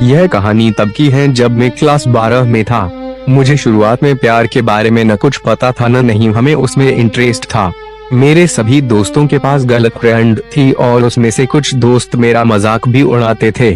यह कहानी तब की है जब मैं क्लास 12 में था। मुझे शुरुआत में प्यार के बारे में न कुछ पता था न नहीं हमें उसमें इंटरेस्ट था। मेरे सभी दोस्तों के पास गर्लफ्रेंड थी और उसमें से कुछ दोस्त मेरा मजाक भी उड़ाते थे,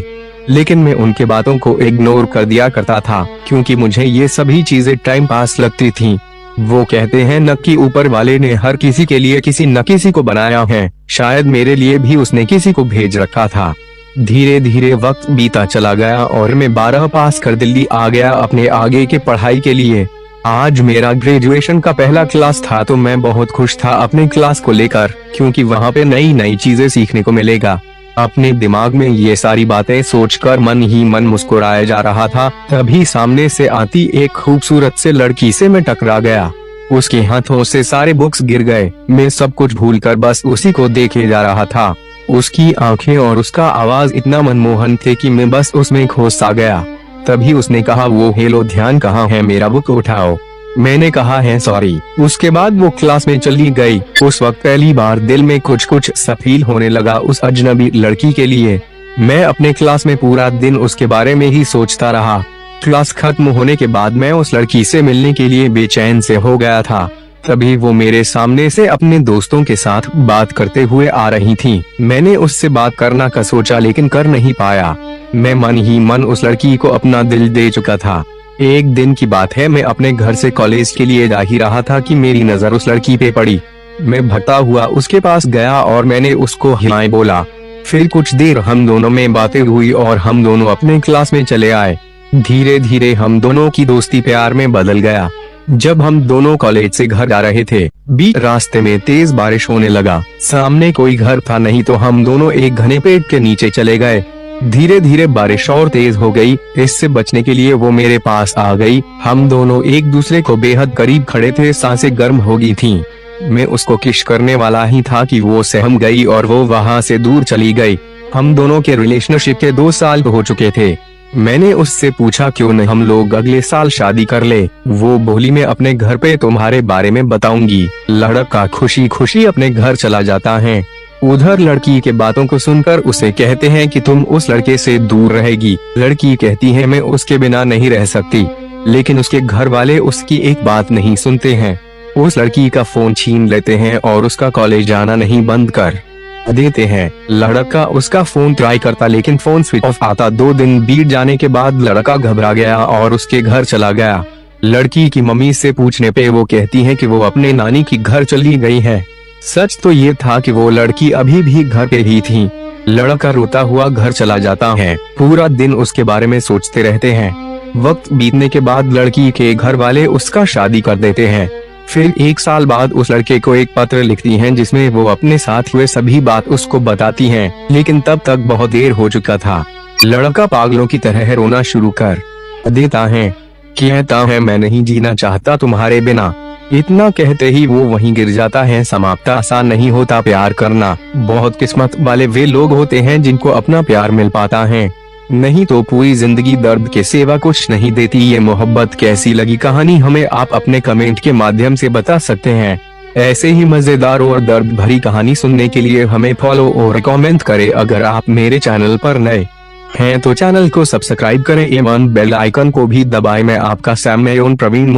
लेकिन मैं उनके बातों को इग्नोर कर दिया करता था क्योंकि मुझे ये सभी चीजें टाइम पास लगती थी। वो कहते हैं न कि ऊपर वाले ने हर किसी के लिए किसी न किसी को बनाया है, शायद मेरे लिए भी उसने किसी को भेज रखा था। धीरे धीरे वक्त बीता चला गया और मैं 12 पास कर दिल्ली आ गया अपने आगे के पढ़ाई के लिए। आज मेरा ग्रेजुएशन का पहला क्लास था तो मैं बहुत खुश था अपने क्लास को लेकर, क्योंकि वहाँ पे नई नई चीजें सीखने को मिलेगा। अपने दिमाग में ये सारी बातें सोचकर मन ही मन मुस्कुराया जा रहा था, तभी सामने से आती एक खूबसूरत से लड़की से मैं टकरा गया। उसके हाथों से सारे बुक्स गिर गए। मैं सब कुछ भूलकर बस उसी को देखे जा रहा था। उसकी आंखें और उसका आवाज इतना मनमोहन थे कि मैं बस उसमें खो सा गया। तभी उसने कहा, वो हेलो ध्यान कहाँ है, मेरा बुक उठाओ। मैंने कहा है सॉरी। उसके बाद वो क्लास में चली गई। उस वक्त पहली बार दिल में कुछ कुछ सा फील होने लगा उस अजनबी लड़की के लिए। मैं अपने क्लास में पूरा दिन उसके बारे में ही सोचता रहा। क्लास खत्म होने के बाद मैं उस लड़की से मिलने के लिए बेचैन से हो गया था। तभी वो मेरे सामने से अपने दोस्तों के साथ बात करते हुए आ रही थी। मैंने उससे बात करना का सोचा लेकिन कर नहीं पाया। मैं मन ही मन उस लड़की को अपना दिल दे चुका था। एक दिन की बात है, मैं अपने घर से कॉलेज के लिए जा ही रहा था कि मेरी नजर उस लड़की पे पड़ी। मैं भटका हुआ उसके पास गया और मैंने उसको हाय बोला। फिर कुछ देर हम दोनों में बातें हुई और हम दोनों अपने क्लास में चले आए। धीरे धीरे हम दोनों की दोस्ती प्यार में बदल गया। जब हम दोनों कॉलेज से घर जा रहे थे, बीच रास्ते में तेज बारिश होने लगा। सामने कोई घर था नहीं तो हम दोनों एक घने पेड़ के नीचे चले गए। धीरे धीरे बारिश और तेज हो गई। इससे बचने के लिए वो मेरे पास आ गई। हम दोनों एक दूसरे को बेहद करीब खड़े थे, सांसें गर्म हो गई थीं। मैं उसको किस करने वाला ही था कि वो सहम गई और वो वहाँ से दूर चली गई। हम दोनों के रिलेशनशिप के 2 साल हो चुके थे। मैंने उससे पूछा क्यों न हम लोग अगले साल शादी कर ले। वो बोली मैं अपने घर पे तुम्हारे बारे में बताऊंगी। लड़का खुशी खुशी अपने घर चला जाता है। उधर लड़की के बातों को सुनकर उसे कहते हैं कि तुम उस लड़के से दूर रहेगी। लड़की कहती है मैं उसके बिना नहीं रह सकती, लेकिन उसके घर वाले उसकी एक बात नहीं सुनते हैं। उस लड़की का फोन छीन लेते हैं और उसका कॉलेज जाना नहीं बंद कर देते हैं। लड़का उसका फोन ट्राई करता लेकिन फोन स्विच ऑफ आता। 2 दिन बीत जाने के बाद लड़का घबरा गया और उसके घर चला गया। लड़की की मम्मी से पूछने पे वो कहती है कि वो अपने नानी की घर चली गई है। सच तो ये था कि वो लड़की अभी भी घर पे ही थी। लड़का रोता हुआ घर चला जाता है। पूरा दिन उसके बारे में सोचते रहते हैं। वक्त बीतने के बाद लड़की के घर वाले उसका शादी कर देते हैं। फिर 1 साल बाद उस लड़के को एक पत्र लिखती हैं जिसमें वो अपने साथ हुए सभी बात उसको बताती हैं, लेकिन तब तक बहुत देर हो चुका था। लड़का पागलों की तरह रोना शुरू कर देता है। कहता है मैं नहीं जीना चाहता तुम्हारे बिना। इतना कहते ही वो वहीं गिर जाता है। समाप्त आसान नहीं होता प्यार करना। बहुत किस्मत वाले वे लोग होते हैं जिनको अपना प्यार मिल पाता है, नहीं तो पूरी जिंदगी दर्द के सिवा कुछ नहीं देती। ये मोहब्बत कैसी लगी कहानी हमें आप अपने कमेंट के माध्यम से बता सकते हैं। ऐसे ही मजेदार और दर्द भरी कहानी सुनने के लिए हमें फॉलो और कमेंट करें। अगर आप मेरे चैनल पर नए हैं तो चैनल को सब्सक्राइब करें एवं बेल आइकन को भी दबाएं। मैं आपका सैम प्रवीण।